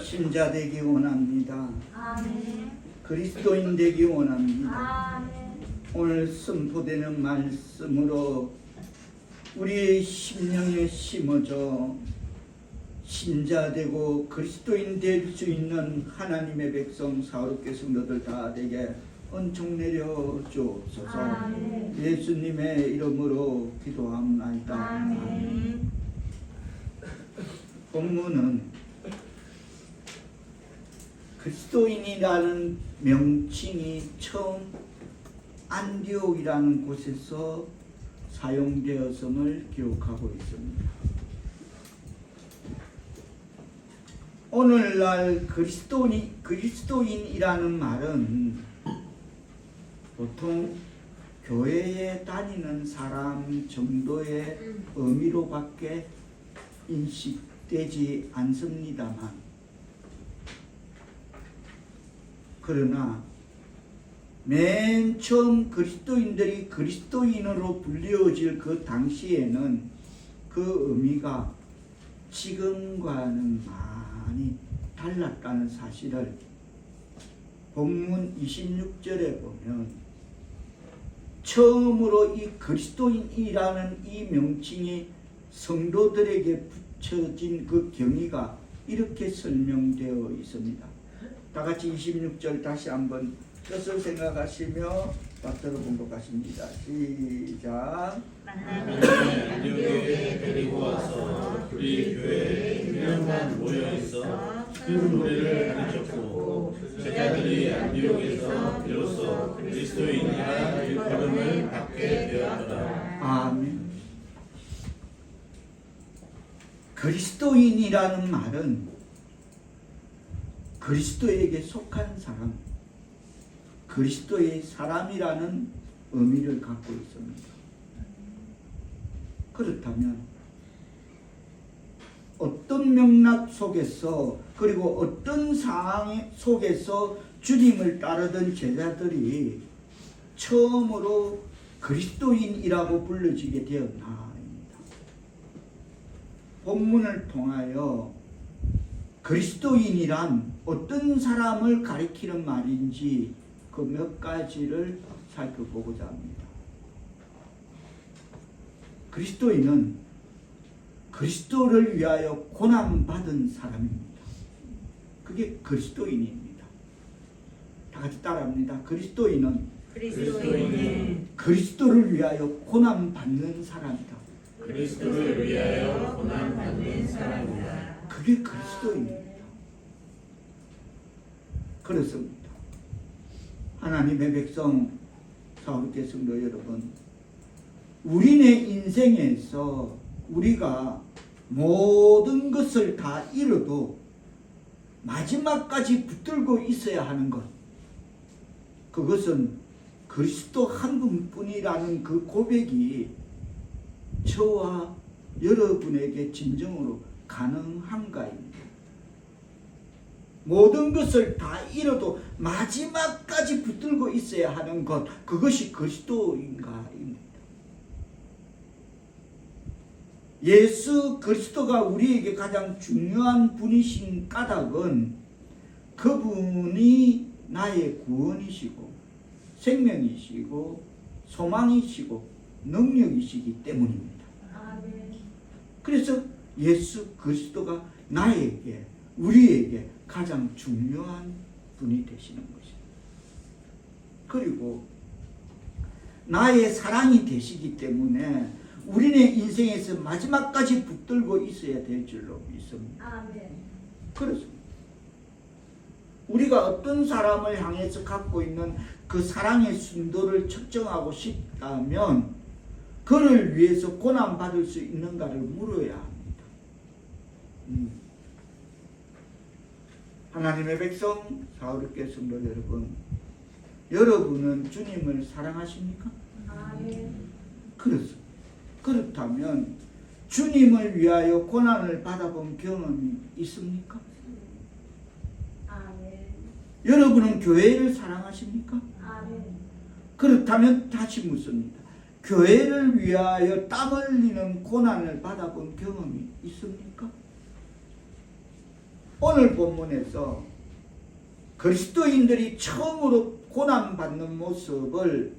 신자 되기 원합니다. 아멘. 그리스도인 되기 원합니다. 아멘. 오늘 선포되는 말씀으로 우리의 심령에 심어져 신자 되고 그리스도인 될 수 있는 하나님의 백성 사울교회 성도들 다 되게 은총 내려 주옵소서. 아멘. 예수님의 이름으로 기도합니다. 아멘. 본문은 그리스도인이라는 명칭이 처음 안디옥이라는 곳에서 사용되었음을 기록하고 있습니다. 오늘날 그리스도인이라는 말은 보통 교회에 다니는 사람 정도의 의미로밖에 인식되지 않습니다만, 그러나 맨 처음 그리스도인들이 그리스도인으로 불리어질 그 당시에는 그 의미가 지금과는 많이 달랐다는 사실을 본문 26절에 보면, 처음으로 이 그리스도인이라는 이 명칭이 성도들에게 붙여진 그 경위가 이렇게 설명되어 있습니다. 다 같이 26절 다시 한번 뜻을 생각하시며 받들어 공독하십니다. 시작. 만남에 안디옥에 데리고 와서 우리 교회에 1년간 모여있어 큰 무리를 가르쳤고, 제자들이 안디옥에서 비로소 그리스도인이라 일컬음을 받게 되었더라. 아멘. 그리스도인이라는 말은 그리스도에게 속한 사람, 그리스도의 사람이라는 의미를 갖고 있습니다. 그렇다면 어떤 맥락 속에서, 그리고 어떤 상황 속에서 주님을 따르던 제자들이 처음으로 그리스도인이라고 불러지게 되었나? 본문을 통하여 그리스도인이란 어떤 사람을 가리키는 말인지 그 몇 가지를 살펴보고자 합니다. 그리스도인은 그리스도를 위하여 고난받은 사람입니다. 그게 그리스도인입니다. 다 같이 따라합니다. 그리스도인은 그리스도를 위하여 고난받는 사람이다. 그리스도를 위하여 고난받는 사람이다. 그게 그리스도입니다. 그렇습니다. 하나님의 백성 사울교회 성도 여러분, 우리네 인생에서 우리가 모든 것을 다 잃어도 마지막까지 붙들고 있어야 하는 것, 그것은 그리스도 한 분뿐이라는 그 고백이 저와 여러분에게 진정으로 가능한가입니다. 모든 것을 다 잃어도 마지막까지 붙들고 있어야 하는 것, 그것이 그리스도인가입니다. 예수 그리스도가 우리에게 가장 중요한 분이신 까닭은 그분이 나의 구원이시고 생명이시고 소망이시고 능력이시기 때문입니다. 그래서 예수 그리스도가 나에게, 우리에게 가장 중요한 분이 되시는 것입니다. 그리고 나의 사랑이 되시기 때문에 우리의 인생에서 마지막까지 붙들고 있어야 될 줄로 믿습니다. 그렇습니다. 우리가 어떤 사람을 향해서 갖고 있는 그 사랑의 순도를 측정하고 싶다면 그를 위해서 고난받을 수 있는가를 물어야 합니다. 하나님의 백성 사울교회 성도 여러분, 여러분은 주님을 사랑하십니까? 그렇습니다. 그렇다면 주님을 위하여 고난을 받아본 경험이 있습니까? 여러분은 교회를 사랑하십니까? 그렇다면 다시 묻습니다. 교회를 위하여 땀 흘리는 고난을 받아본 경험이 있습니까? 오늘 본문에서 그리스도인들이 처음으로 고난받는 모습을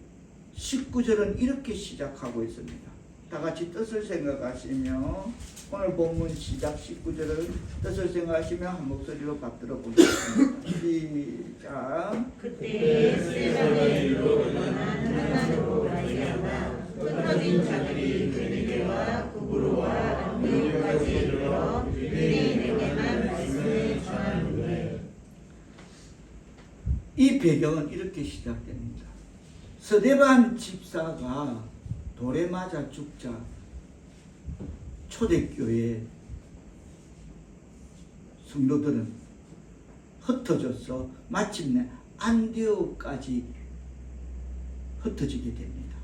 19절은 이렇게 시작하고 있습니다. 다 같이 뜻을 생각하시며 오늘 본문 시작 19절을 뜻을 생각하시며 한 목소리로 받들어 보겠습니다. 시작. 그때 세상의 일로 일어난 하나로 말미암아 흩어진 자들이 베니게와 구브로와 안디옥까지 이르러 유대인에게만 말씀을 전하는데 이 배경은 이렇게 시작됩니다. 스데반 집사가 돌에 맞아 죽자 초대교회 성도들은 흩어져서 마침내 안디옥까지 흩어지게 됩니다.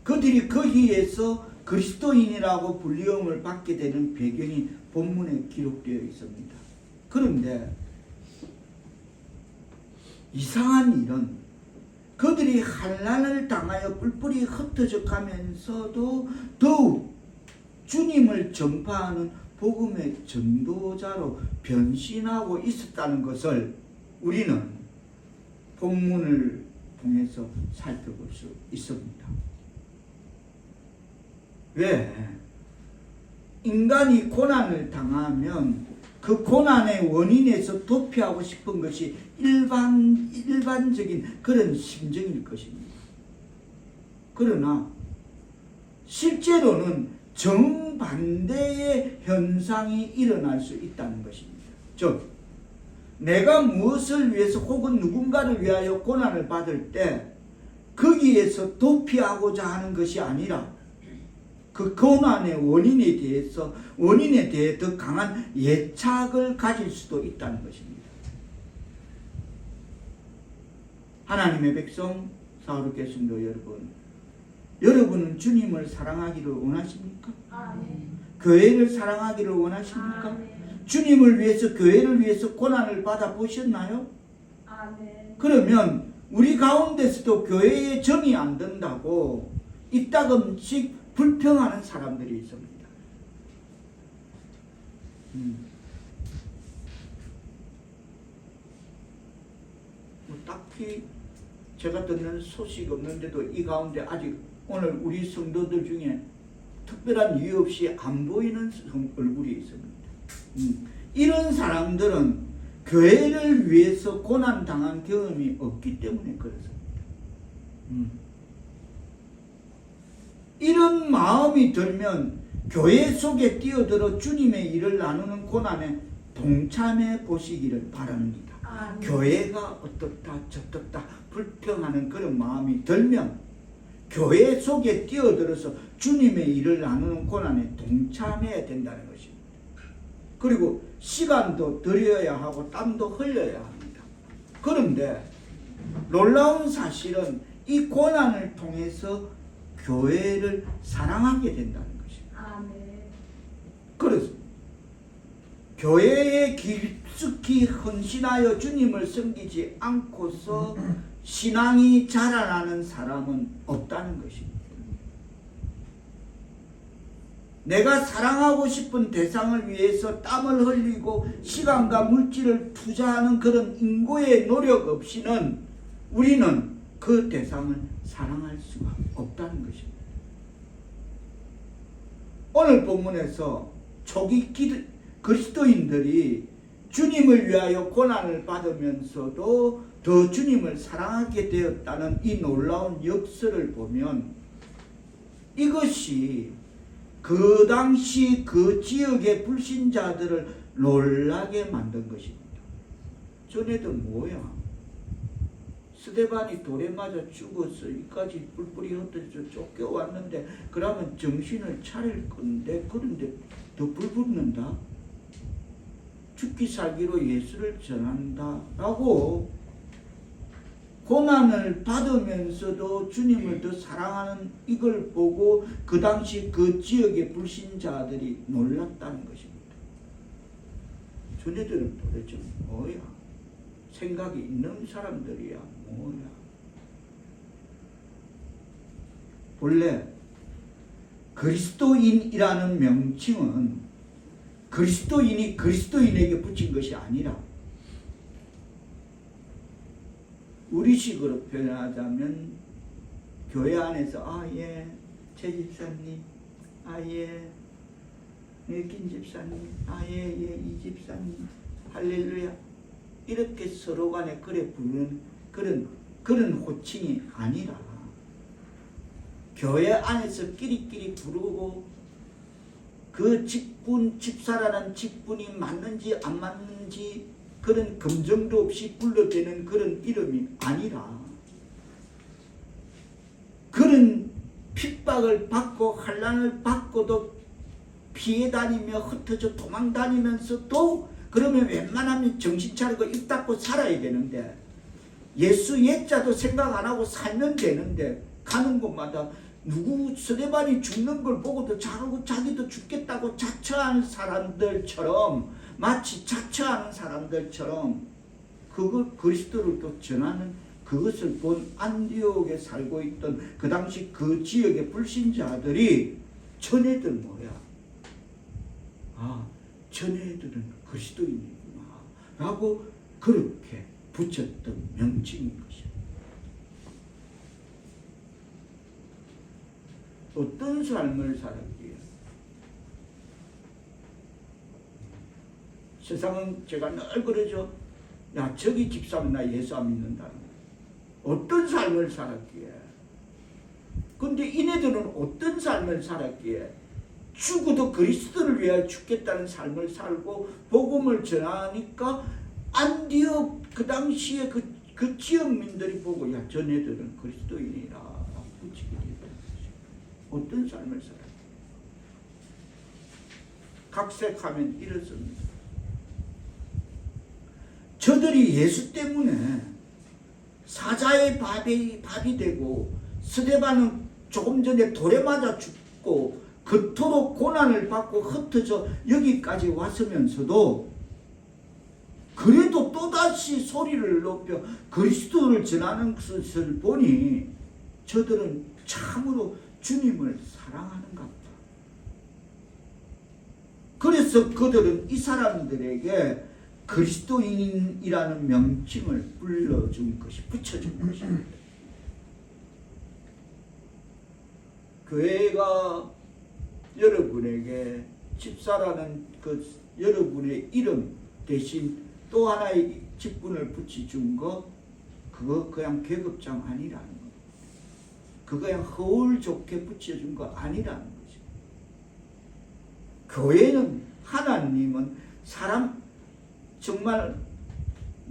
그들이 거기에서 그리스도인이라고 불리움을 받게 되는 배경이 본문에 기록되어 있습니다. 그런데 이상한 일은 그들이 환난을 당하여 뿔뿔이 흩어져 가면서도 더욱 주님을 전파하는 복음의 전도자로 변신하고 있었다는 것을 우리는 본문을 통해서 살펴볼 수 있습니다. 왜? 인간이 고난을 당하면 그 고난의 원인에서 도피하고 싶은 것이 일반적인 그런 심정일 것입니다. 그러나 실제로는 정반대의 현상이 일어날 수 있다는 것입니다. 즉, 내가 무엇을 위해서 혹은 누군가를 위하여 고난을 받을 때 거기에서 도피하고자 하는 것이 아니라 그 고난의 원인에 대해 더 강한 예착을 가질 수도 있다는 것입니다. 하나님의 백성 사울교회 성도 여러분은 주님을 사랑하기를 원하십니까? 아멘. 교회를 사랑하기를 원하십니까? 아멘. 주님을 위해서 교회를 위해서 고난을 받아 보셨나요? 아멘. 그러면 우리 가운데서도 교회에 정이 안 된다고 이따금씩 불평하는 사람들이 있습니다. 딱히 제가 듣는 소식 없는데도 이 가운데 아직 오늘 우리 성도들 중에 특별한 이유 없이 안 보이는 얼굴이 있습니다. 이런 사람들은 교회를 위해서 고난당한 경험이 없기 때문에 그렇습니다. 이런 마음이 들면 교회 속에 뛰어들어 주님의 일을 나누는 고난에 동참해 보시기를 바랍니다. 아멘. 교회가 어떻다 저떻다 불평하는 그런 마음이 들면 교회 속에 뛰어들어서 주님의 일을 나누는 고난에 동참해야 된다는 것입니다. 그리고 시간도 들여야 하고 땀도 흘려야 합니다. 그런데 놀라운 사실은 이 고난을 통해서 교회를 사랑하게 된다는 것입니다. 아멘. 그렇습니다. 교회에 깊숙이 헌신하여 주님을 섬기지 않고서 신앙이 자라나는 사람은 없다는 것입니다. 내가 사랑하고 싶은 대상을 위해서 땀을 흘리고 시간과 물질을 투자하는 그런 인고의 노력 없이는 우리는 그 대상을 사랑할 수가 없다는 것입니다. 오늘 본문에서 초기 그리스도인들이 주님을 위하여 고난을 받으면서도 더 주님을 사랑하게 되었다는 이 놀라운 역사를 보면 이것이 그 당시 그 지역의 불신자들을 놀라게 만든 것입니다. 전에도 뭐야? 스데반이 돌에 맞아 죽었어. 이까지 뿔뿔이 흩어져 쫓겨왔는데 그러면 정신을 차릴 건데 그런데 더 불붙는다? 죽기 살기로 예수를 전한다 라고 고난을 받으면서도 주님을 더 사랑하는 이걸 보고 그 당시 그 지역의 불신자들이 놀랐다는 것입니다. 저네들은 도대체 뭐야? 생각이 있는 사람들이야 뭐야? 본래 그리스도인이라는 명칭은 그리스도인이 그리스도인에게 붙인 것이 아니라 우리식으로 표현하자면 교회 안에서 예, 최 집사님, 예, 김 집사님, 예, 이 집사님, 할렐루야, 이렇게 서로 간에 그래 부르는 그런 호칭이 아니라 교회 안에서 끼리끼리 부르고 그 집사라는 직분이 맞는지 안 맞는지 그런 검증도 없이 불러대는 그런 이름이 아니라 그런 핍박을 받고 환난을 받고도 피해 다니며 흩어져 도망 다니면서도 그러면 웬만하면 정신 차리고 입 닫고 살아야 되는데 예수 옛자도 생각 안 하고 살면 되는데 가는 곳마다 누구 스데반이 죽는 걸 보고도 자기도 죽겠다고 자처하는 사람들처럼 마치 자처하는 사람들처럼 그걸 그리스도를 또 전하는 그것을 본 안디옥에 살고 있던 그 당시 그 지역의 불신자들이 저네들 뭐야? 저네들은 그리스도인이구나 라고 그렇게 붙였던 명칭인 것이야. 어떤 삶을 살았기에 세상은 제가 늘 그러죠. 야, 저기 집사면 나 예수 안 믿는다는 거야. 어떤 삶을 살았기에. 근데 이네들은 어떤 삶을 살았기에 죽어도 그리스도를 위하여 죽겠다는 삶을 살고 복음을 전하니까 안디옥 그 당시에 그 지역민들이 보고 야, 저네들은 그리스도인이라 붙이게 됐다는 것이죠. 어떤 삶을 살았기에. 각색하면 이렇습니다. 저들이 예수 때문에 사자의 밥이 되고 스데반은 조금 전에 돌에 맞아 죽고 그토록 고난을 받고 흩어져 여기까지 왔으면서도 그래도 또다시 소리를 높여 그리스도를 전하는 것을 보니 저들은 참으로 주님을 사랑하는가 보다. 그래서 그들은 이 사람들에게 그리스도인이라는 명칭을 불러준 것이 붙여준 것입니다. 교회가 여러분에게 집사라는 그 여러분의 이름 대신 또 하나의 직분을 붙여준 거 그거 그냥 계급장 아니라는 거. 그거 그냥 허울 좋게 붙여준 거 아니라는 거죠. 교회는 하나님은 사람 정말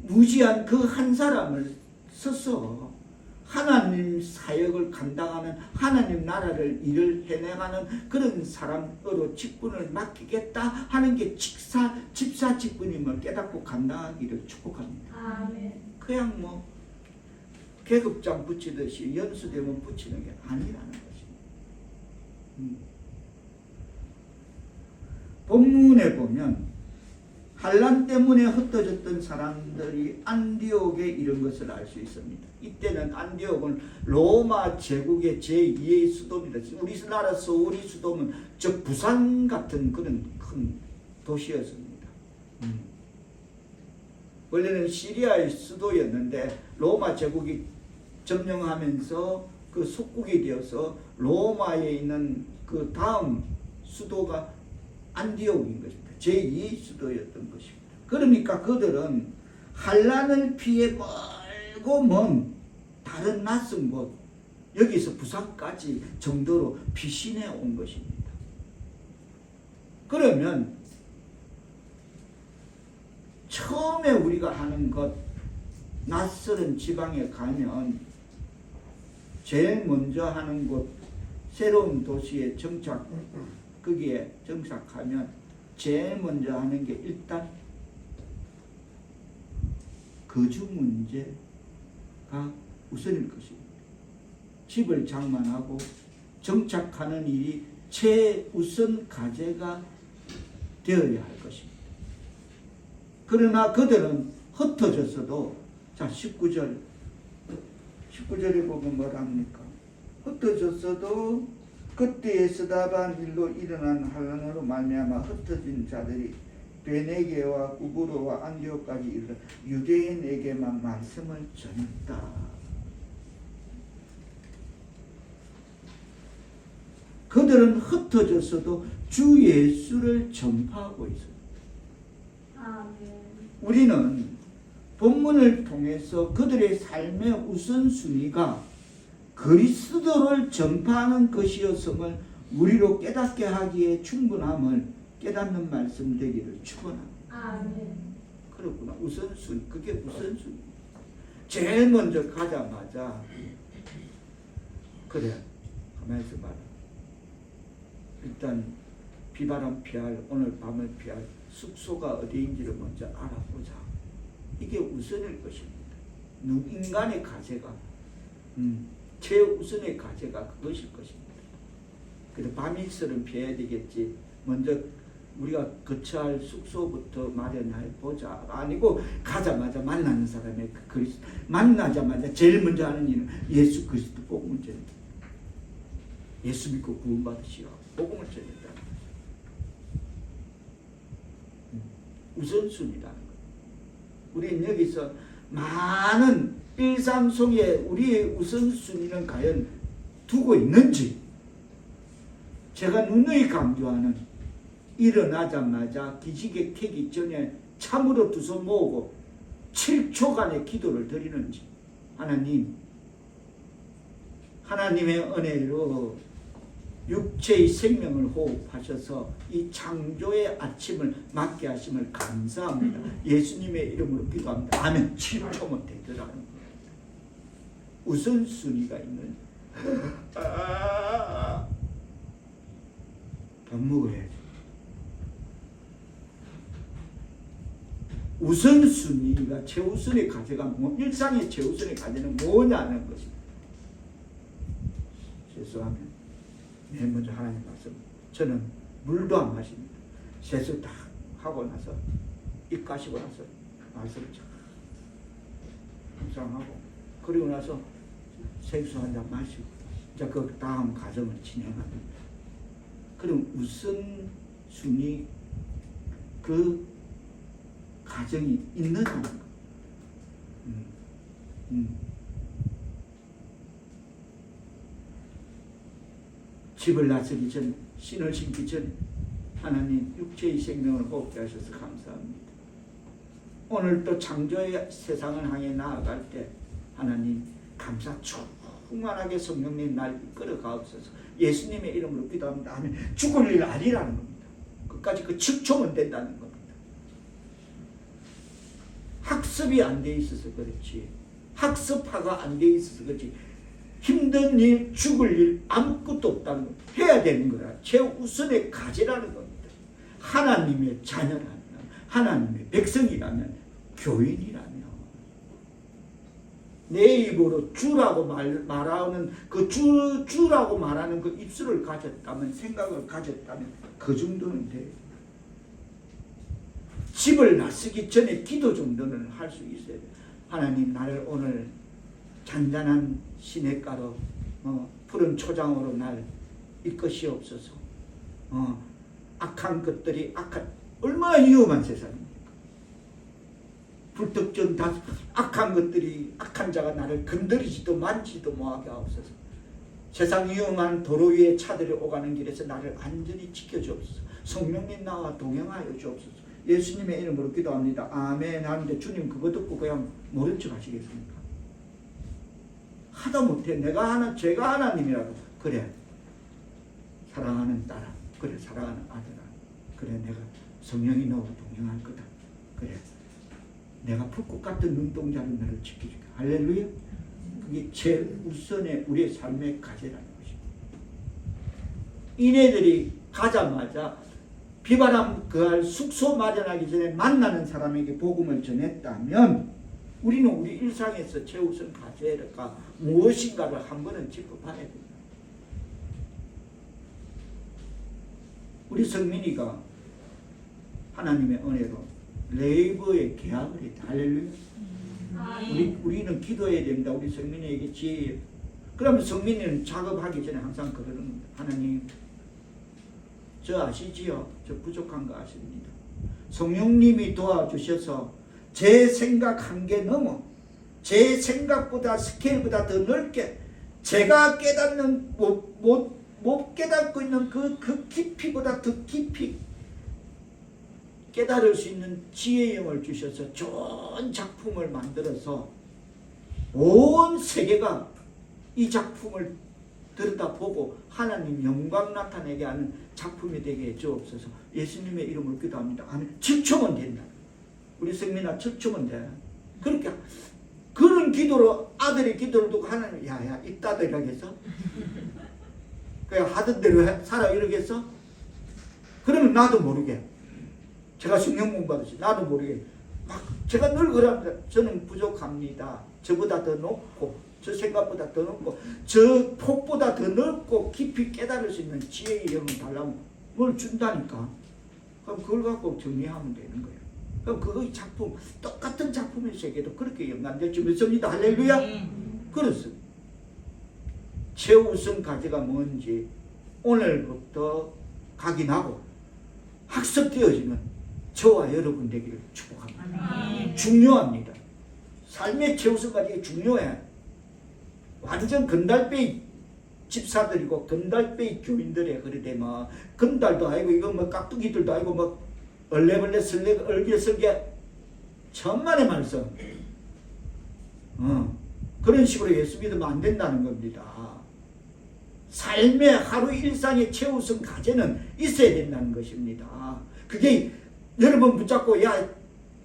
무지한 그 한 사람을 써서 하나님 사역을 감당하는 하나님 나라를 일을 해내가는 그런 사람으로 직분을 맡기겠다 하는 게 집사 직분임을 깨닫고 감당하기를 축복합니다. 아멘. 그냥 뭐 계급장 붙이듯이 연수되면 붙이는 게 아니라는 것입니다. 본문에 보면 환난 때문에 흩어졌던 사람들이 안디옥에 이른 것을 알 수 있습니다. 이때는 안디옥은 로마 제국의 제2의 수도입니다. 우리나라 서울이 수도면 저 부산 같은 그런 큰 도시였습니다. 원래는 시리아의 수도였는데 로마 제국이 점령하면서 그 속국이 되어서 로마에 있는 그 다음 수도가 안디옥인 것입니다. 제2의 수도였던 것입니다. 그러니까 그들은 환난을 피해 멀고 먼 다른 낯선 곳 여기서 부산까지 정도로 피신해 온 것입니다. 그러면 처음에 우리가 하는 것 낯설은 지방에 가면 제일 먼저 하는 곳 새로운 도시에 거기에 정착하면 제일 먼저 하는 게 일단 거주 문제가 우선일 것입니다. 집을 장만하고 정착하는 일이 최우선 과제가 되어야 할 것입니다. 그러나 그들은 흩어졌어도 자 19절에 보면 뭐랍니까? 흩어졌어도 그때에 스다반 일로 일어난 환란으로 말미암아 흩어진 자들이 베네게와 구브로와 안디옥까지 이르러 유대인에게만 말씀을 전했다. 그들은 흩어졌어도 주 예수를 전파하고 있어요. 아멘. 우리는 본문을 통해서 그들의 삶의 우선순위가 그리스도를 전파하는 것이었음을 우리로 깨닫게 하기에 충분함을 깨닫는 말씀 되기를 축원합니다. 아멘. 그렇구나. 우선순위. 그게 우선순위. 제일 먼저 가자마자 그래. 가만히 있어 봐라. 일단 비바람 피할 오늘 밤을 피할 숙소가 어디인지를 먼저 알아보자. 이게 우선일 것입니다. 인간의 과제가 최우선의 과제가 그것일 것입니다. 그래서 밤이슬은 피해야 되겠지. 먼저 우리가 거처할 숙소부터 마련해 보자. 아니고 가자마자 만나는 사람의 그리스도 만나자마자 제일 먼저 하는 일은 예수 그리스도 복음을 전한다. 예수 믿고 구원받으시오. 복음을 전했다. 우선순위라는 것. 우리는 여기서 많은 일상 속에 우리의 우선순위는 과연 두고 있는지, 제가 누누이 강조하는 일어나자마자 기지개 켜기 전에 참으로 두 손 모으고 7초간의 기도를 드리는지, 하나님의 은혜로 육체의 생명을 호흡하셔서 이 창조의 아침을 맞게 하심을 감사합니다. 예수님의 이름으로 기도합니다. 아멘. 7초면 되더라는 거예요. 우선순위가 있는 밥 먹어야지. 우선순위가 최우선의 과제가 일상의 최우선의 과제는 뭐냐는 것입니다. 세수하면 맨 먼저 하나님 말씀. 저는 물도 안 마십니다. 세수 다 하고 나서 입 가시고 나서 말씀을 쫙 묵상하고 그리고 나서 생수 한 잔 마시고 이제 그 다음 과정을 진행합니다. 그럼 우선순위 그 과정이 있느냐? 집을 나서기 전, 신을 신기 전 하나님 육체의 생명을 호흡게 하셔서 감사합니다. 오늘 또 창조의 세상을 향해 나아갈 때 하나님 감사 충만하게 성령님 날 이끌어 가옵소서. 예수님의 이름으로 기도합니다. 아멘. 죽을 일 아니라는 겁니다. 끝까지 그 측초면 된다는 겁니다. 학습이 안 돼 있어서 그렇지, 학습화가 안 돼 있어서 그렇지, 힘든 일, 죽을 일 아무것도 없다는 거. 해야 되는 거라. 최우선의 과제라는 겁니다. 하나님의 자녀라면, 하나님의 백성이라면, 교인이라면 내 입으로 주라고 말하는 그 주라고 말하는 그 입술을 가졌다면, 생각을 가졌다면 그 정도는 돼요. 집을 나서기 전에 기도 정도는 할 수 있어요. 하나님, 나를 오늘 잔잔한 시냇가로 푸른 초장으로 날 이끄시옵소서. 악한 것들이 얼마나 위험한 세상입니까? 불특정 다수 악한 것들이, 악한 자가 나를 건드리지도 만지도 못하게 하옵소서. 세상 위험한 도로 위에 차들이 오가는 길에서 나를 안전히 지켜주옵소서. 성령님 나와 동행하여 주옵소서. 예수님의 이름으로 기도합니다. 아멘 하는데 주님 그거 듣고 그냥 모른 척 하시겠습니까? 하다못해 제가 하나님이라고, 그래 사랑하는 딸아, 그래 사랑하는 아들아, 그래 내가 성령이 너와 동행할 거다, 그래 내가 불꽃 같은 눈동자로 너를 지켜줄게. 할렐루야. 그게 최우선의 우리의 삶의 과제라는 것입니다. 이네들이 가자마자 비바람 그할 숙소 마련하기 전에 만나는 사람에게 복음을 전했다면 우리는 우리 일상에서 최우선 과제가 무엇인가를 한 번은 짚어봐야 됩니다. 우리 성민이가 하나님의 은혜로 레이버에 계약을 했다. 할렐루야. 우리는 기도해야 됩니다. 우리 성민이에게 지혜 그러면 성민이는 작업하기 전에 항상 그러는 겁니다. 하나님, 저 아시지요? 저 부족한 거 아십니다. 성령님이 도와주셔서 제 생각 한계 넘어 제 생각보다 스케일보다 더 넓게 제가 깨닫는 못 깨닫고 있는 그 깊이보다 더 깊이 깨달을 수 있는 지혜의 영을 주셔서 좋은 작품을 만들어서 온 세계가 이 작품을 들여다보고 하나님 영광 나타내게 하는 작품이 되게 해주옵소서. 예수님의 이름으로 기도합니다. 아멘. 7초면 된다. 우리 성민아 7초면 돼. 그러니까 그런 기도로 아들의 기도를 두고 하나님 야야 이따들 이러겠어? 그냥 하던 대로 살아 이러겠어? 그러면 나도 모르게 제가 성령 공부하듯이 나도 모르게 막 제가 늘 그럽니다. 저는 부족합니다. 저보다 더 높고 저 생각보다 더 높고 저 폭보다 더 넓고 깊이 깨달을 수 있는 지혜의 영을 달라면 뭘 준다니까. 그럼 그걸 갖고 정리하면 되는 거예요. 그럼 그거 작품 똑같은 작품의 세계도 그렇게 연관될 줄 믿습니다. 할렐루야. 그렇습니다. 최우선 과제가 뭔지 오늘부터 각인하고 학습되어지는 저와 여러분 되기를 축복합니다. 중요합니다. 삶의 최우선 과제가 중요해. 완전 건달배이 집사들이고 건달배이 교인들의 그러되 뭐 건달도 아니고 이거 뭐 깍두기들도 아니고 뭐 얼레벌레 설레 얼개설개 천만의 말씀 그런 식으로 예수 믿으면 안 된다는 겁니다. 삶의 하루 일상의 최우선 과제는 있어야 된다는 것입니다. 그게 여러분 붙잡고 야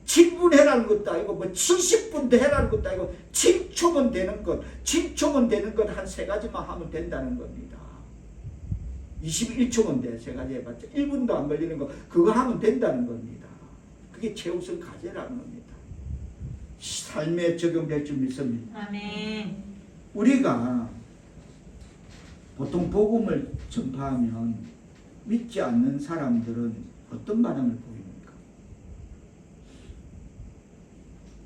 7분 해라는 것도 아니고 뭐 70분 해라는 것도 아니고 7초면 되는 것 7초면 되는 것 한 세 가지만 하면 된다는 겁니다. 21초면 돼. 세 가지 해봤자 1분도 안 걸리는 거 그거 하면 된다는 겁니다. 그게 최우선 과제라는 겁니다. 삶에 적용될 줄 믿습니다. 아멘. 우리가 보통 복음을 전파하면 믿지 않는 사람들은 어떤 반응을 보입니까?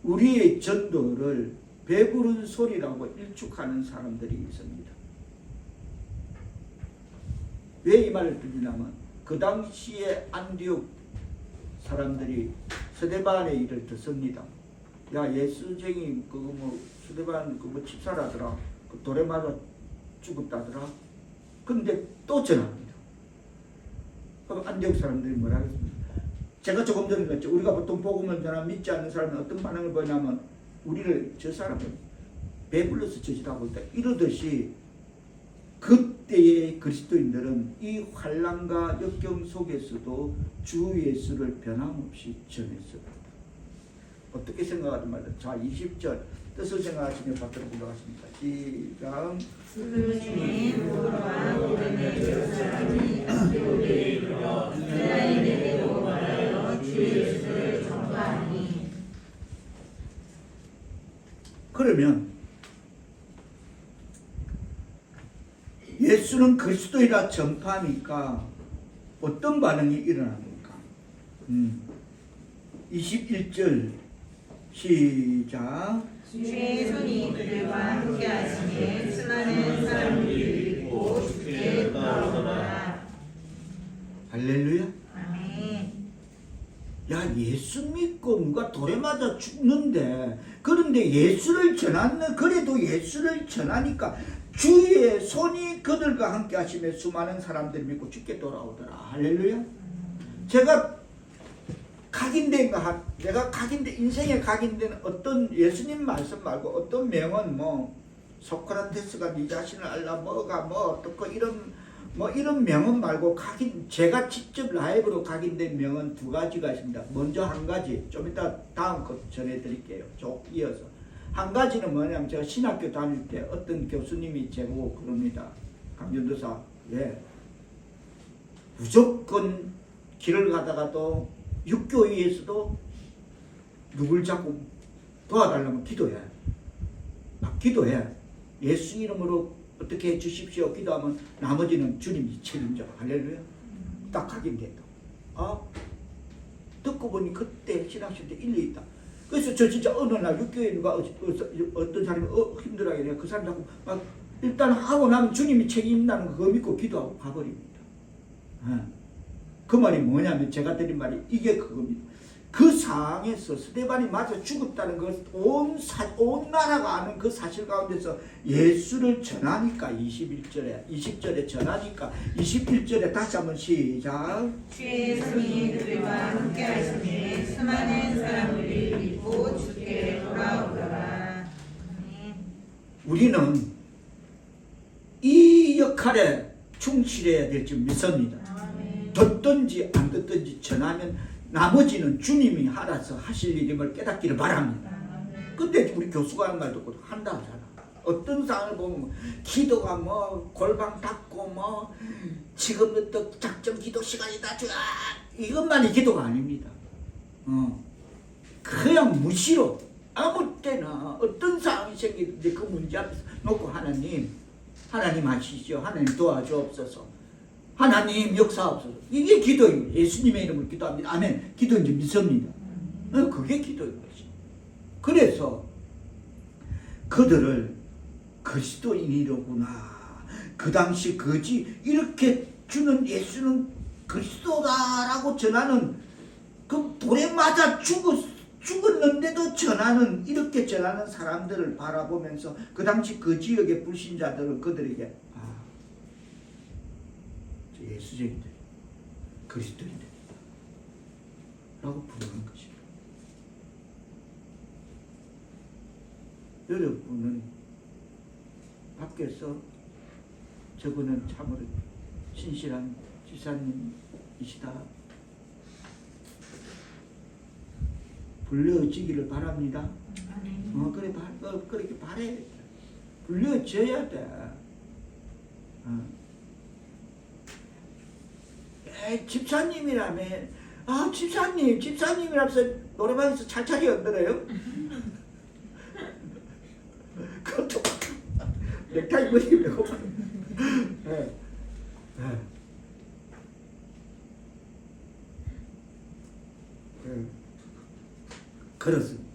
우리의 전도를 배부른 소리라고 일축하는 사람들이 있습니다. 왜 이 말을 드리냐면 그 당시에 안디옥 사람들이 스데반의 일을 듣습니다. 야 예수쟁이 그거 뭐 스데반 그거 집사라더라. 그 돌에 맞아 죽었다더라. 근데 또 전합니다. 그럼 안디옥 사람들이 뭐라 하겠습니까? 제가 조금 전에 그랬죠. 우리가 보통 복음을 전하면 믿지 않는 사람은 어떤 반응을 보이냐면 우리를 저 사람을 배불러서 저지하고 있다 이러듯이 그때의 그리스도인들은 이 환난과 역경 속에서도 주 예수를 변함없이 전했습니다. 어떻게 생각하든 말든 자 20절 뜻을 생각하시며 받들어 올라가십니다. 시작. 주님 보로와 오르는 두 사람이 안디옥에 이르러 유다인에게로 말하여 주 예수를 전파하니. 그러면 예수는 그리스도이라 전파하니까 어떤 반응이 일어납니까? 21절 시작. 주의 손이 그들과 함께 하시니 수많은 사람들이 믿고 주께 따르더라. 할렐루야. 아멘. 야 예수 믿고 누가 돌에 맞아 죽는데 그런데 예수를 전하는 그래도 예수를 전하니까 주의 손이 그들과 함께 하시며 수많은 사람들이 믿고 죽게 돌아오더라. 할렐루야. 제가 내가 각인된 인생에 각인된 어떤 예수님 말씀 말고 어떤 명언 뭐 소크라테스가 네 자신을 알라 뭐가 뭐 어떻고 이런 명언 말고 제가 직접 라이브로 각인된 명언 두 가지가 있습니다. 먼저 한 가지 좀 이따 다음 것 전해드릴게요. 쭉 이어서 한 가지는 뭐냐면 제가 신학교 다닐 때 어떤 교수님이 제보고 그럽니다. 강전도사 무조건 길을 가다가도 육교회에서도 누굴 자꾸 도와달라면 기도해. 기도해. 예수 이름으로 어떻게 해주십시오. 기도하면 나머지는 주님이 책임져. 할렐루야. 딱 각인된다. 듣고 보니 그때 신학생 때 일리 있다. 그래서 저 진짜 어느 날 육교회 누가 어떤 사람이 힘들어하게 내가 그 사람 자꾸 막 일단 하고 나면 주님이 책임진다는 거 믿고 기도하고 가버립니다. 그 말이 뭐냐면 제가 드린 말이 이게 그겁니다. 그 상황에서 스데반이 맞아 죽었다는 것 온 나라가 아는 그 사실 가운데서 예수를 전하니까 20절에 전하니까 21절에 다시 한번 시작. 주의 손이 그들과 함께 하시니 수많은 사람들이 믿고 주께 돌아오더라. 우리는 이 역할에 충실해야 될 줄 믿습니다. 듣든지 안 듣든지 전하면 나머지는 주님이 알아서 하실 일임을 깨닫기를 바랍니다. 근데 우리 교수가 하는 말 듣고 한다 하잖아. 어떤 상황을 보면 기도가 뭐 골방 닫고 뭐 지금부터 작정 기도 시간이다 주야 이것만이 기도가 아닙니다. 그냥 무시로 아무 때나 어떤 상황이 생기든지 그 문제 앞에서 놓고 하나님 하시죠. 하나님 도와주옵소서. 하나님 역사하옵소서. 이게 기도입니다. 예수님의 이름으로 기도합니다. 아멘. 기도인지 믿습니다. 그게 기도인 것이. 그래서 그들을 그리스도인이로구나. 그 당시 이렇게 주는 예수는 그리스도다라고 전하는 그 불에 맞아 죽었는데도 이렇게 전하는 사람들을 바라보면서 그 당시 그 지역의 불신자들은 그들에게 예수쟁이들, 그리스도인들 라고 부르는 것입니다. 여러분은 밖에서 저분은 참으로 신실한 지사님이시다 불려지기를 바랍니다. 그렇게 바래. 불려져야 돼. 집사님이라며. 집사님이라서 노래방에서 찰찰이 얹더래요. 그것도 넥타이 머리고. 그렇습니다.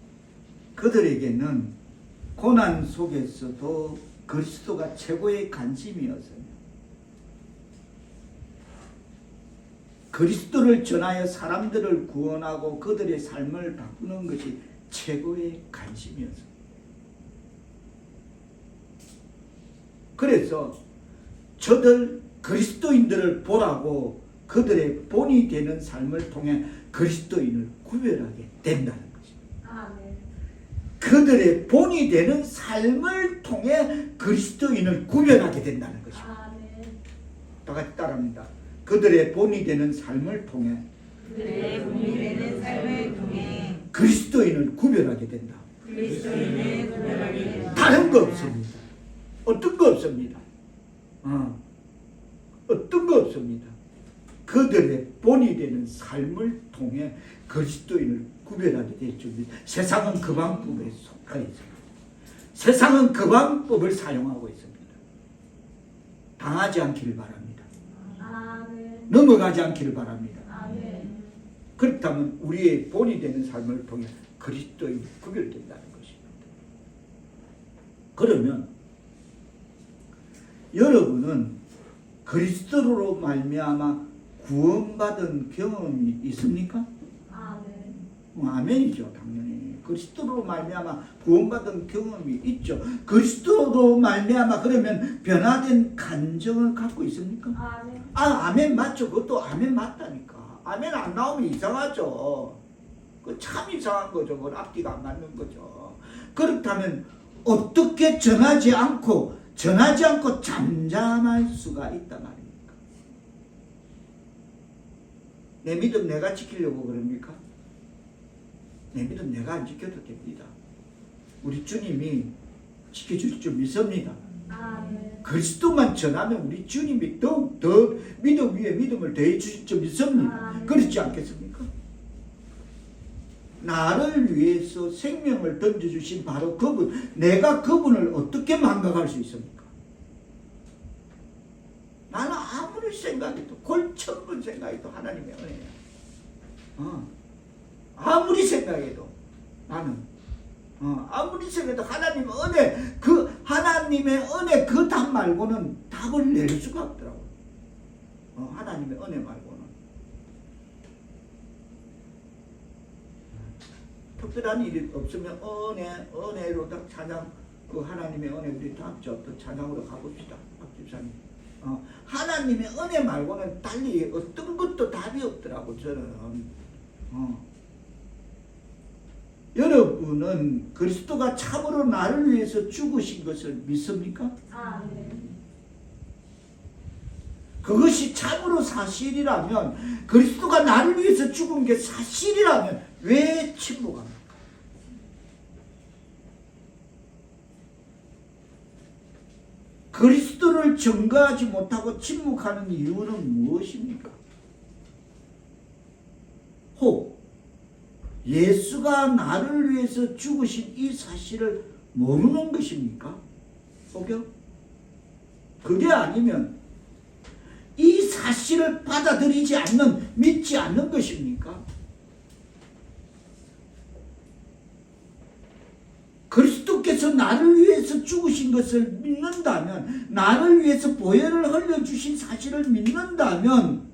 그들에게는 고난 속에서도 그리스도가 최고의 관심이었습니다. 그리스도를 전하여 사람들을 구원하고 그들의 삶을 바꾸는 것이 최고의 관심이었습니다. 그래서 저들 그리스도인들을 보라고 그들의 본이 되는 삶을 통해 그리스도인을 구별하게 된다는 것입니다. 그들의 본이 되는 삶을 통해 그리스도인을 구별하게 된다는 것입니다. 다 같이 따라합니다. 그들의 본이 되는 삶을 통해 그리스도인을 구별하게 된다. 다른 거 없습니다. 어떤 거 없습니다. 어떤 거 없습니다. 그들의 본이 되는 삶을 통해 그리스도인을 구별하게 될 줄입니다. 세상은 그 방법에 속해 있습니다. 세상은 그 방법을 사용하고 있습니다. 당하지 않기를 바랍니다. 넘어가지 않기를 바랍니다. 그렇다면 우리의 본이 되는 삶을 통해 그리스도인이 구별된다는 것입니다. 그러면 여러분은 그리스도로 말미암아 구원받은 경험이 있습니까? 아멘이죠. 당연히 그리스도로 말미암아 구원받은 경험이 있죠. 그리스도로 말미암아 그러면 변화된 감정을 갖고 있습니까? 아멘 맞죠. 그것도 아멘 맞다니까. 아멘 안 나오면 이상하죠. 그 참 이상한 거죠. 그건 앞뒤가 안 맞는 거죠. 그렇다면 어떻게 전하지 않고 잠잠할 수가 있단 말입니까? 내 믿음 내가 지키려고 그럽니까? 내 믿음 내가 안 지켜도 됩니다. 우리 주님이 지켜줄 줄 믿습니다. 그리스도만 전하면 우리 주님이 더욱 더 믿음 위에 믿음을 더해 주실 줄 믿습니다. 그렇지 않겠습니까? 나를 위해서 생명을 던져주신 바로 그분, 내가 그분을 어떻게 망각할 수 있습니까? 나는 아무리 생각해도 골천분 생각해도 하나님의 은혜야. 아무리 생각해도 나는 아무리 생각해도 하나님의 은혜, 그 하나님의 은혜 그 답 말고는 답을 낼 수가 없더라고요. 하나님의 은혜 말고는. 특별한 일이 없으면 은혜로 딱 찬양, 그 하나님의 은혜 우리 다음 주부터 찬양으로 가봅시다. 박 집사님. 하나님의 은혜 말고는 달리 어떤 것도 답이 없더라고 저는. 여러분은 그리스도가 참으로 나를 위해서 죽으신 것을 믿습니까? 그것이 참으로 사실이라면, 그리스도가 나를 위해서 죽은 게 사실이라면 왜 침묵합니까? 그리스도를 증거하지 못하고 침묵하는 이유는 무엇입니까? 혹 예수가 나를 위해서 죽으신 이 사실을 모르는 것입니까? 혹여? 그게 아니면 이 사실을 받아들이지 않는, 믿지 않는 것입니까? 그리스도께서 나를 위해서 죽으신 것을 믿는다면, 나를 위해서 보혈을 흘려주신 사실을 믿는다면,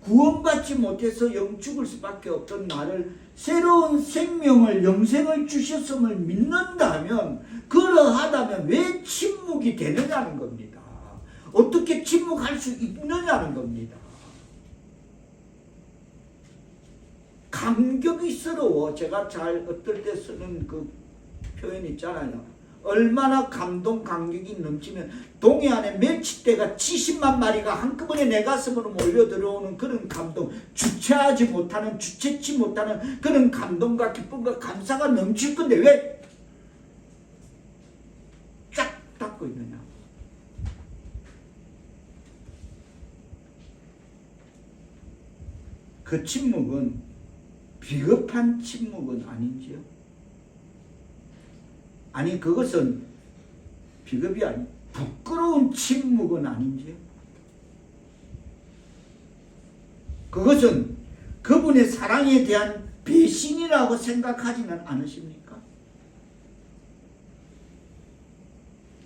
구원받지 못해서 영 죽을 수밖에 없던 나를 새로운 생명을, 영생을 주셨음을 믿는다면, 그러하다면 왜 침묵이 되느냐는 겁니다. 어떻게 침묵할 수 있느냐는 겁니다. 감격이스러워. 제가 잘 어떨 때 쓰는 그 표현 있잖아요. 얼마나 감격이 넘치면 동해안에 멸치떼가 70만 마리가 한꺼번에 내 가슴으로 몰려 들어오는 그런 감동, 주체하지 못하는, 주체치 못하는 그런 감동과 기쁨과 감사가 넘칠 건데 왜 쫙 닫고 있느냐. 그 침묵은 비겁한 침묵은 아닌지요? 아니, 그것은 비겁이 아니, 부끄러운 침묵은 아닌지요? 그것은 그분의 사랑에 대한 배신이라고 생각하지는 않으십니까?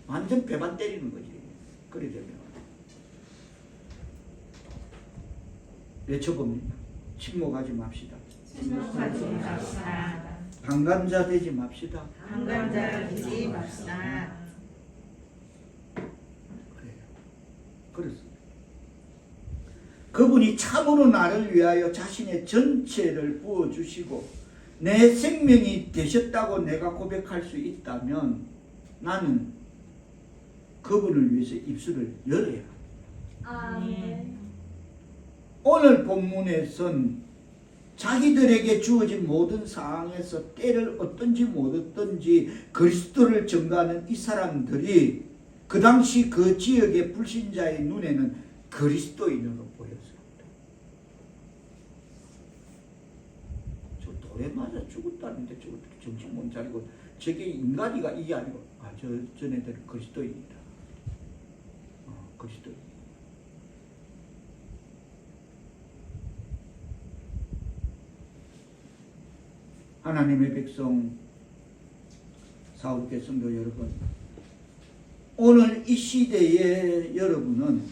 완전 배만 때리는 거지. 그래 되면 외쳐봅니다. 침묵하지 맙시다. 침묵하지 맙시다. 방관자 되지 맙시다. 방관자 되지 맙시다. 그래요. 그렇습니다. 그분이 참으로 나를 위하여 자신의 전체를 부어주시고 내 생명이 되셨다고 내가 고백할 수 있다면 나는 그분을 위해서 입술을 열어야 합니다. 오늘 본문에선 자기들에게 주어진 모든 상황에서 때를 얻든지 못 얻든지 그리스도를 증거하는 이 사람들이 그 당시 그 지역의 불신자의 눈에는 그리스도인으로 보였습니다. 저 돌에 맞아 죽었다는데 저 어떻게 정신 못 차리고 저게 인간이가 이게 아니고 저네들은 그리스도인이다. 그리스도인. 하나님의 백성 사업계 성도 여러분, 오늘 이 시대에 여러분은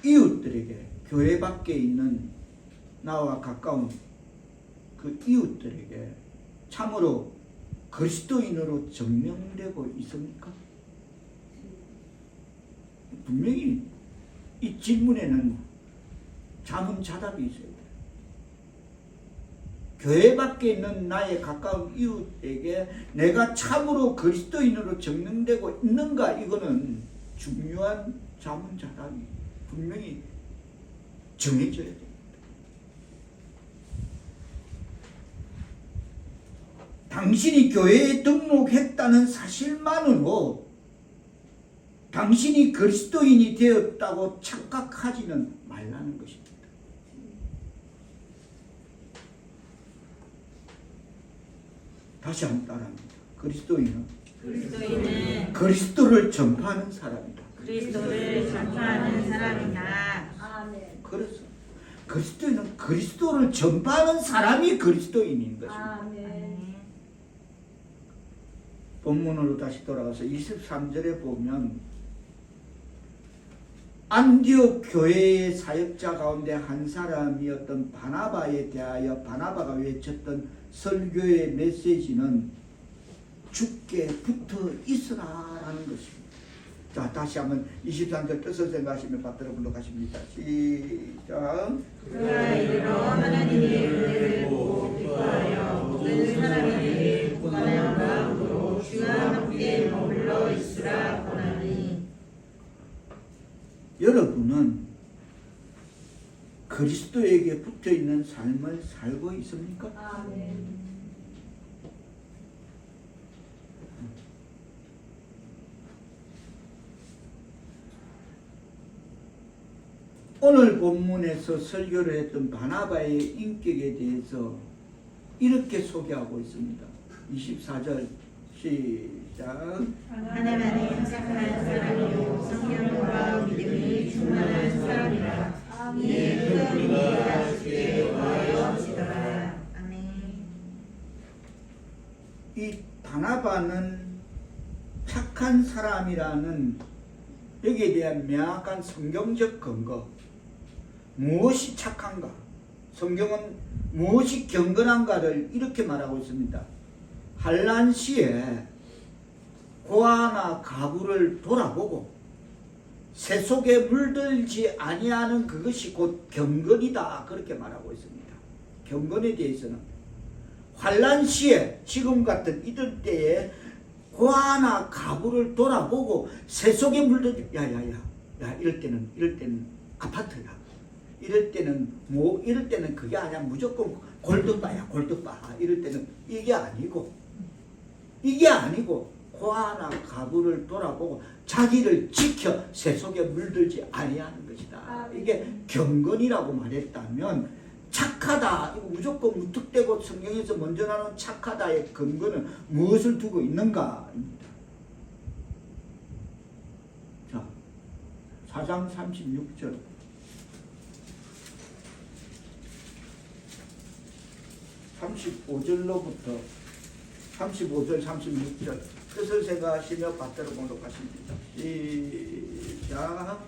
이웃들에게, 교회 밖에 있는 나와 가까운 그 이웃들에게 참으로 그리스도인으로 증명되고 있습니까? 분명히 이 질문에는 자문자답이 있어야 돼요. 교회 밖에 있는 나의 가까운 이웃에게 내가 참으로 그리스도인으로 증명되고 있는가, 이거는 중요한 자문자답이 분명히 정해져야 됩니다. 당신이 교회에 등록했다는 사실만으로 당신이 그리스도인이 되었다고 착각하지는 말라는 것입니다. 다시 한번 따라합니다. 그리스도인은 그리스도를 전파하는 사람이다. 그리스도를 전파하는 사람이다. 그래서 그리스도인은 그리스도를 전파하는 사람이 그리스도인인 것입니다. 본문으로 다시 돌아가서 23절에 보면 안디옥 교회의 사역자 가운데 한 사람이었던 바나바에 대하여 바나바가 외쳤던 설교의 메시지는 주께 붙어 있으라라는 것입니다. 자, 다시 한번 23절 뜻을 생각하시며 받들어 불러가십니다. 시작. 그가 이르러 하나님의 은혜를 보고 기뻐하여 모든 사람에게 고난의 마음으로 주와 함께 머물러 있으라 권하니. 여러분은 그리스도에게 붙어있는 삶을 살고 있습니까? 아멘. 오늘 본문에서 설교를 했던 바나바의 인격에 대해서 이렇게 소개하고 있습니다. 24절 시작. 하나님은 착한 사람이요 성령과 믿음이 충만한 사람이라. 이에 큰 우리가 주께 구하여 지더라. 아멘. 이 바나바는 착한 사람이라는 여기에 대한 명확한 성경적 근거, 무엇이 착한가, 성경은 무엇이 경건한가를 이렇게 말하고 있습니다. 환난 시에 고아나 가부를 돌아보고 새 속에 물들지 아니하는 그것이 곧 경건이다, 그렇게 말하고 있습니다. 경건에 대해서는 환난 시에 지금 같은 이들 때에 고아나 가부를 돌아보고 새 속에 물들지, 야 이럴 때는 아파트야. 이럴 때는 그게 아니야. 무조건 골드바야, 골드바. 이럴 때는 이게 아니고 고아나 가부를 돌아보고 자기를 지켜 새 속에 물들지 아니하는 것이다. 이게 경건이라고 말했다면 착하다, 이거 무조건 무턱대고 성경에서 먼저 나오는 착하다의 근거는 무엇을 두고 있는가입니다. 자, 4장 36절. 35절로부터 35절, 36절 뜻을 생각하시며 받들어 보도록 하십니다. 시작.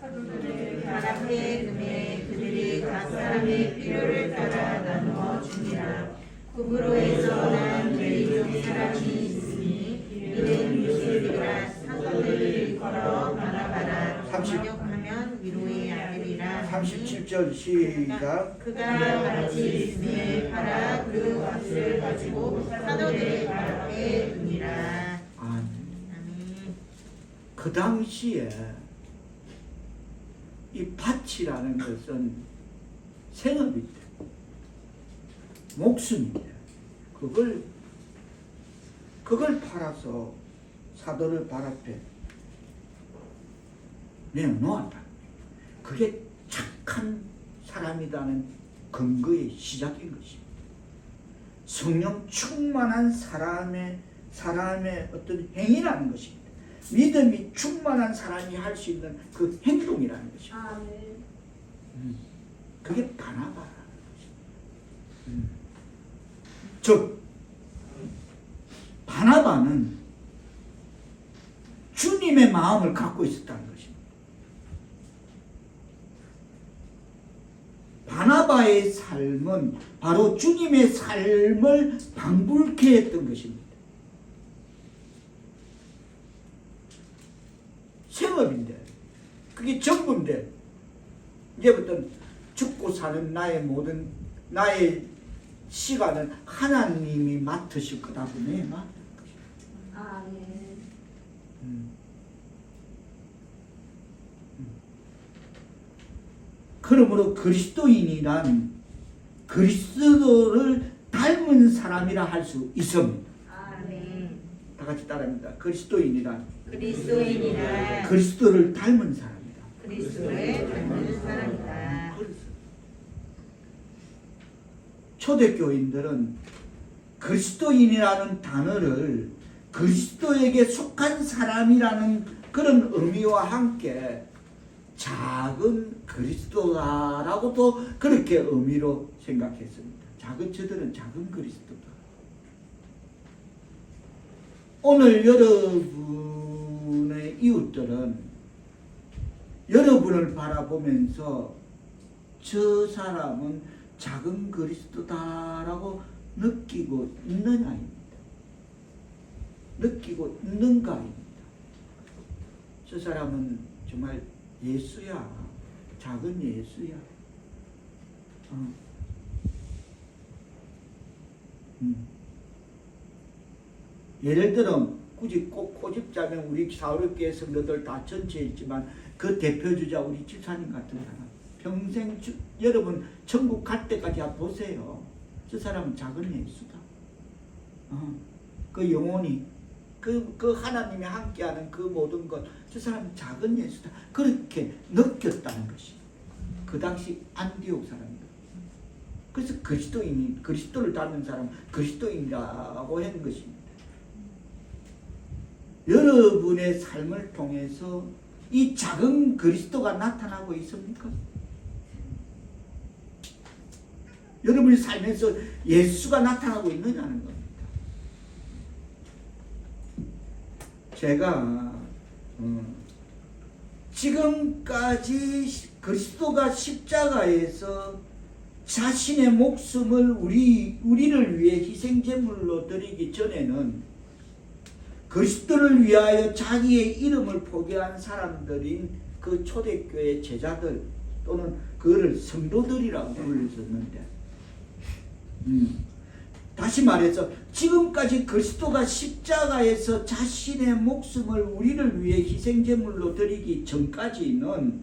바람의 금에 그들이 각 사람의 필요를 따라 나누어 주니라. 구브로에서 난 레위족 사람이 있으니 이는 요셉이라. 사도를 일컬어 바나바라. 번역하면 위로의 아들이라. 37절 시작. 그가 같이 있음에 팔아 그 값을 가지고 사도들의 발 앞에 두니라. 아멘. 아멘. 그 당시에 이 밭이라는 것은 생업인데, 목숨인데, 그걸 팔아서 사도를 발 앞에 내어놓았다. 그게 착한 사람이라는 근거의 시작인 것입니다. 성령 충만한 사람의 어떤 행위라는 것입니다. 믿음이 충만한 사람이 할 수 있는 그 행동이라는 것입니다. 그게 바나바라는 것입니다. 즉 바나바는 주님의 마음을 갖고 있었다는 것입니다. 바나바의 삶은 바로 주님의 삶을 방불케 했던 것입니다. 생업인데, 그게 전부인데, 이제부터는 죽고 사는 나의 시간은 하나님이 맡으실 거다 보네. 맡을 것이다. 그러므로 그리스도인이란 그리스도를 닮은 사람이라 할 수 있습니다. 아멘. 다 같이 따라합니다. 그리스도인이란 그리스도인이라. 그리스도를 닮은 사람이다. 그리스도를 닮은 사람이다. 초대교인들은 그리스도인이라는 단어를 그리스도에게 속한 사람이라는 그런 의미와 함께 작은 그리스도다라고도 그렇게 의미로 생각했습니다. 저들은 작은 그리스도다. 오늘 여러분의 이웃들은 여러분을 바라보면서 저 사람은 작은 그리스도다라고 느끼고 있느냐입니다. 느끼고 있는가입니다. 저 사람은 정말 예수야. 작은 예수야. 예를 들어 굳이 꼭 꼬집자면 우리 사울교회 성도들 다 전체 있지만 그 대표주자 우리 집사님 같은 사람 평생 여러분 천국 갈 때까지 보세요. 저 사람은 작은 예수다. 그 영혼이 그 하나님이 함께하는 그 모든 것, 저 사람은 작은 예수다. 그렇게 느꼈다는 것이 그 당시 안디옥 사람들. 그래서 그리스도인이 그리스도를 닮은 사람 그리스도인이라고 하는 것입니다. 여러분의 삶을 통해서 이 작은 그리스도가 나타나고 있습니까? 여러분이 살면서 예수가 나타나고 있느냐는 겁니다. 제가 지금까지 그리스도가 십자가에서 자신의 목숨을 우리를 위해 희생제물로 드리기 전에는 그리스도를 위하여 자기의 이름을 포기한 사람들인 그 초대교회 제자들 또는 그를 성도들이라고 불렀었는데 다시 말해서 지금까지 그리스도가 십자가에서 자신의 목숨을 우리를 위해 희생제물로 드리기 전까지는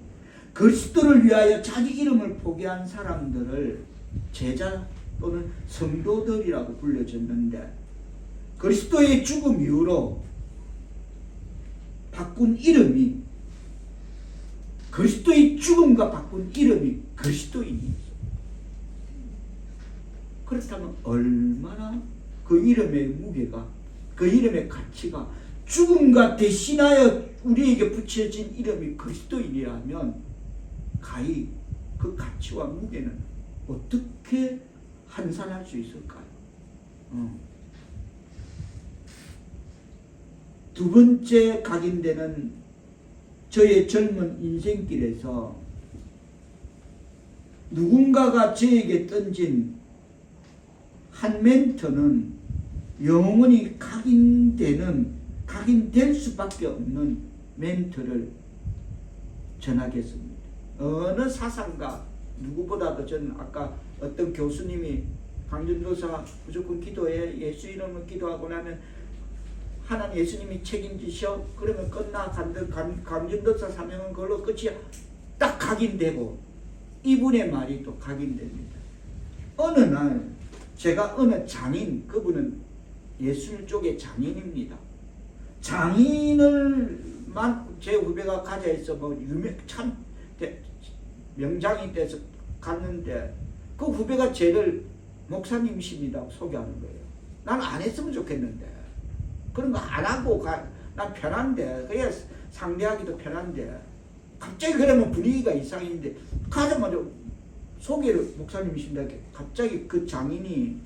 그리스도를 위하여 자기 이름을 포기한 사람들을 제자 또는 성도들이라고 불려졌는데 그리스도의 죽음 이후로 바꾼 이름이 그리스도의 죽음과 바꾼 이름이 그리스도인이었어요. 그렇다면 얼마나 그 이름의 무게가 그 이름의 가치가 죽음과 대신하여 우리에게 붙여진 이름이 그리스도인이라면 가히 그 가치와 무게는 어떻게 환산할 수 있을까요? 두 번째 각인되는 저의 젊은 인생길에서 누군가가 저에게 던진 한 멘트는 영원히 각인될 수밖에 없는 멘트를 전하겠습니다. 어느 사상가 누구보다도 저는 아까 어떤 교수님이 강전도사 무조건 기도해 예수 이름으로 기도하고 나면 하나님 예수님이 책임지셔 그러면 끝나 강전도사 사명은 그걸로 끝이야 딱 각인되고 이분의 말이 또 각인됩니다. 어느 날 제가 어느 장인 그분은 예술 쪽의 장인입니다. 장인을만 제 후배가 가자 해서 뭐 참 명장이 돼서 갔는데 그 후배가 쟤를 목사님이십니다 소개하는 거예요. 난 안 했으면 좋겠는데 그런 거 안 하고 난 편한데 그래야 상대하기도 편한데 갑자기 그러면 분위기가 이상인데 가자마자 소개를 목사님이십니다. 갑자기 그 장인이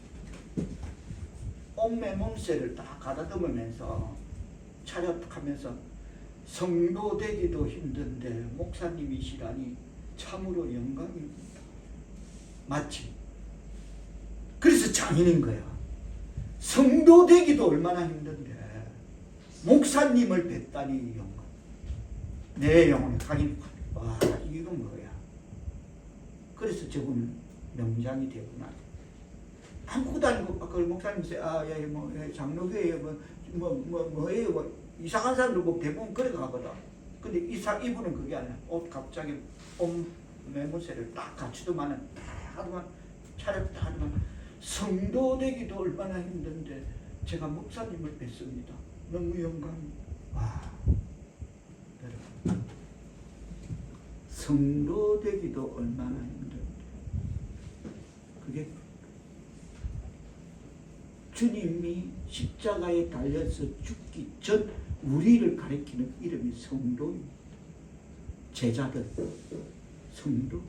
옷매몸새를 딱 가다듬으면서 차렷하면서 성도 되기도 힘든데 목사님이시라니 참으로 영광입니다. 마치 그래서 장인인 거야. 성도 되기도 얼마나 힘든데 목사님을 뵙다니 영광. 내 영혼에 각인. 와 이건 뭐야. 그래서 저분은 명장이 되구나. 아무것도 아니고 그 목사님 장로교회에 뭐예요 이상한 사람들 뭐 대부분 그래 가거든. 근데 이분은 그게 아니야. 옷 갑자기 매무새를 딱 갖추더만은 하더만 차렸다 하더만 성도 되기도 얼마나 힘든데 제가 목사님을 뵀습니다. 너무 영광입니다. 와 여러분 성도 되기도 얼마나 힘든데 그게 주님이 십자가에 달려서 죽기 전 우리를 가리키는 이름이 성도입니다. 제자들, 성도.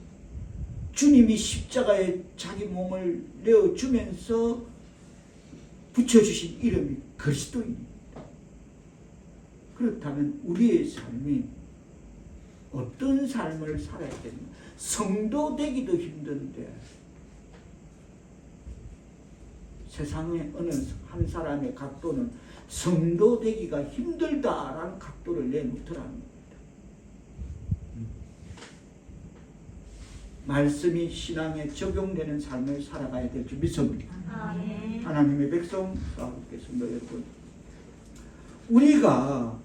주님이 십자가에 자기 몸을 내어주면서 붙여주신 이름이 그리스도입니다. 그렇다면 우리의 삶이 어떤 삶을 살아야 되는가? 성도 되기도 힘든데 세상의 어느 한 사람의 각도는 성도 되기가 힘들다라는 각도를 내놓더라는 겁니다. 말씀이 신앙에 적용되는 삶을 살아가야 될 줄 믿습니다. 아멘. 하나님의 백성 여러분, 우리가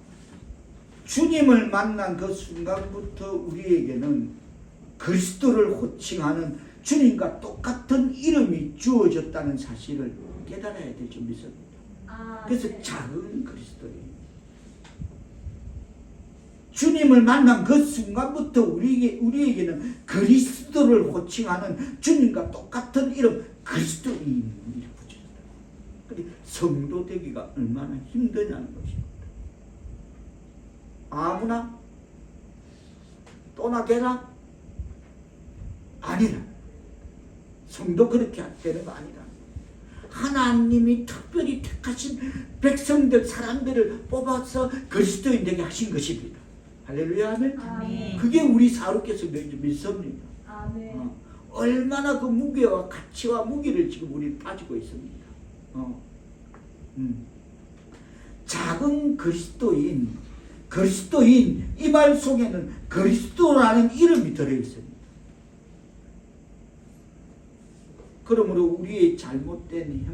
주님을 만난 그 순간부터 우리에게는 그리스도를 호칭하는 주님과 똑같은 이름이 주어졌다는 사실을 깨달아야 될 줄 믿습니다. 그래서 작은 그리스도인, 주님을 만난 그 순간부터 우리에게는 그리스도를 호칭하는 주님과 똑같은 이름 그리스도인이 붙여졌다. 그런데 성도 되기가 얼마나 힘드냐는 것입니다. 아무나 또나 개나 아니라, 성도 그렇게 되는 거 아니라, 하나님이 특별히 택하신 백성들, 사람들을 뽑아서 그리스도인 되게 하신 것입니다. 할렐루야, 아멘. 아멘. 그게 우리 사로께서 믿습니다. 아멘. 얼마나 그 무게와 가치와 무게를 지금 우리 빠지고 있습니다. 작은 그리스도인 이 말 속에는 그리스도라는 이름이 들어있습니다. 그러므로 우리의 잘못된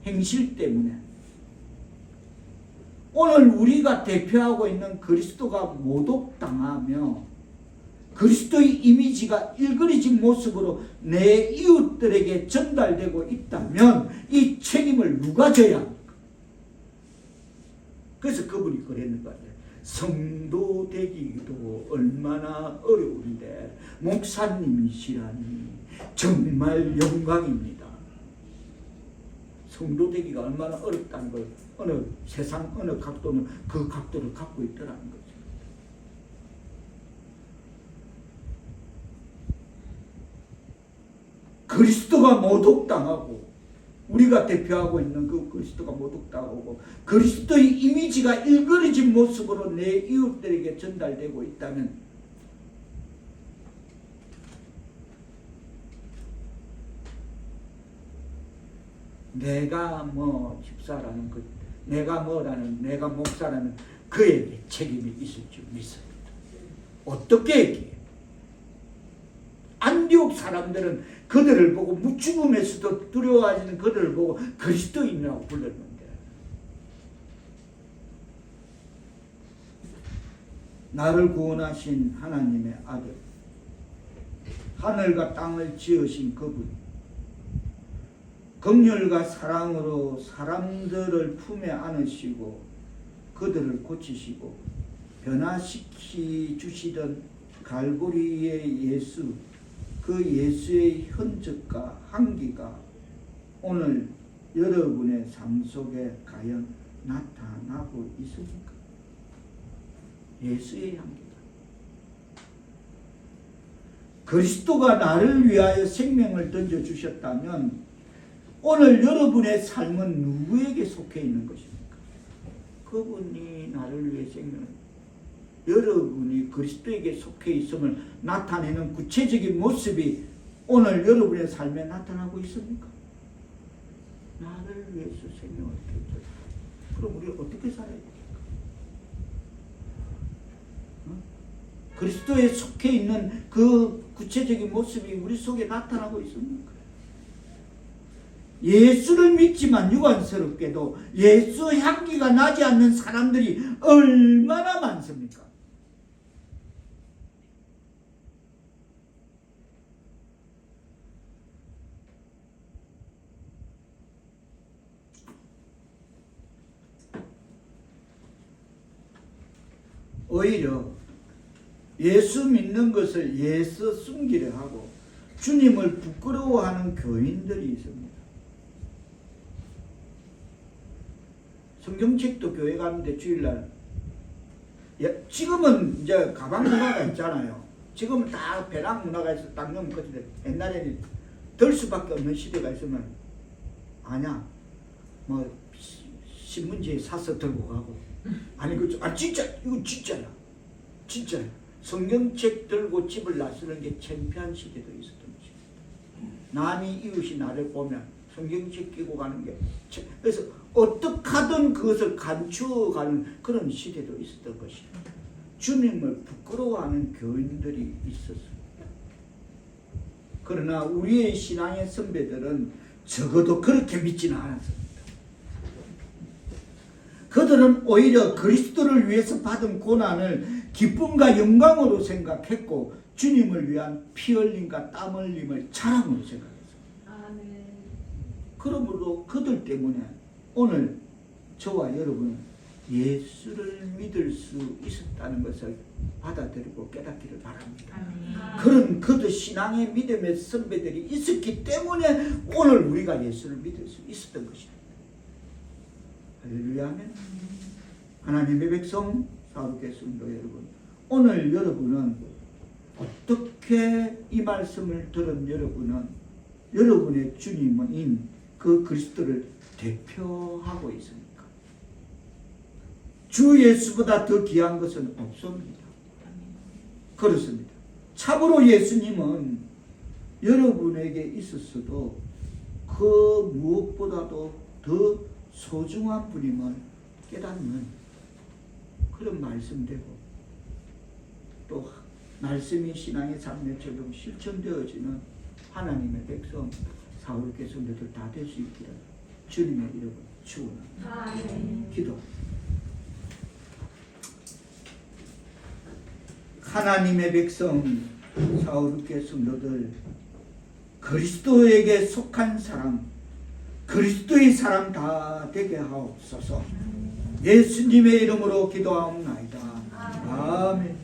행실 때문에 오늘 우리가 대표하고 있는 그리스도가 모독당하며 그리스도의 이미지가 일그러진 모습으로 내 이웃들에게 전달되고 있다면 이 책임을 누가 져야 합니까? 그래서 그분이 그랬는 거 같아요. 성도 되기도 얼마나 어려운데 목사님이시라니 정말 영광입니다. 성도 되기가 얼마나 어렵다는 걸 어느 세상 어느 각도는 그 각도를 갖고 있더라는 거죠. 그리스도가 모독당하고 우리가 대표하고 있는 그 그리스도가 모독당하고 그리스도의 이미지가 일그러진 모습으로 내 이웃들에게 전달되고 있다면 내가 뭐 집사라는 그 내가 뭐라는 내가 목사라는 그에게 책임이 있을 줄 믿습니다. 어떻게 얘기해? 안디옥 사람들은 그들을 보고 죽음에서도 두려워하지는 그들을 보고 그리스도인이라고 불렀는데 나를 구원하신 하나님의 아들, 하늘과 땅을 지으신 그분, 긍휼과 사랑으로 사람들을 품에 안으시고 그들을 고치시고 변화시키 주시던 갈보리의 예수, 그 예수의 흔적과 향기가 오늘 여러분의 삶 속에 과연 나타나고 있습니까? 예수의 향기가. 그리스도가 나를 위하여 생명을 던져주셨다면 오늘 여러분의 삶은 누구에게 속해 있는 것입니까? 그분이 나를 위해 생명을, 여러분이 그리스도에게 속해 있음을 나타내는 구체적인 모습이 오늘 여러분의 삶에 나타나고 있습니까? 나를 위해서 생명을 던져. 그럼 우리 어떻게 살아야 됩니까? 그리스도에 속해 있는 그 구체적인 모습이 우리 속에 나타나고 있습니까? 예수를 믿지만 유관스럽게도 예수 향기가 나지 않는 사람들이 얼마나 많습니까? 오히려 예수 믿는 것을 예수 숨기려 하고 주님을 부끄러워하는 교인들이 있습니다. 성경책도 교회 가는데 주일날, 지금은 이제 가방 문화가 있잖아요. 지금은 다 배낭 문화가 있어 딱 넣으면 끝인데 옛날에는 들 수밖에 없는 시대가 있으면 아냐 뭐 신문지에 사서 들고 가고 아니 그 진짜 이거 진짜야. 진짜야. 성경책 들고 집을 나서는 게 창피한 시대도 있었던 것입니다. 남이 이웃이 나를 보면 성경책 끼고 가는 게 그래서 어떻게 하든 그것을 감추어가는 그런 시대도 있었던 것입니다. 주님을 부끄러워하는 교인들이 있었습니다. 그러나 우리의 신앙의 선배들은 적어도 그렇게 믿지는 않았습니다. 그들은 오히려 그리스도를 위해서 받은 고난을 기쁨과 영광으로 생각했고 주님을 위한 피 흘림과 땀 흘림을 자랑으로 생각했습니다. 그러므로 그들 때문에 오늘 저와 여러분은 예수를 믿을 수 있었다는 것을 받아들이고 깨닫기를 바랍니다. 그런 그들 신앙의 믿음의 선배들이 있었기 때문에 오늘 우리가 예수를 믿을 수 있었던 것입니다. 할렐루야. 아멘. 하나님의 백성 사업계 성도 여러분, 오늘 여러분은 어떻게 이 말씀을 들은 여러분은 여러분의 주님인 그 그리스도를 대표하고 있습니까? 주 예수보다 더 귀한 것은 없습니다. 그렇습니다. 참으로 예수님은 여러분에게 있었어도 그 무엇보다도 더 소중한 분임을 깨닫는 그런 말씀되고 또 말씀이 신앙의 삶에처럼 실천되어지는 하나님의 백성 사울교회 성도들 다 될 수 있기를 주님의 이름으로 축원합니다. 기도. 하나님의 백성 사울교회 성도들 그리스도에게 속한 사람 그리스도의 사람 다 되게 하옵소서. 예수님의 이름으로 기도하옵나이다. 아멘.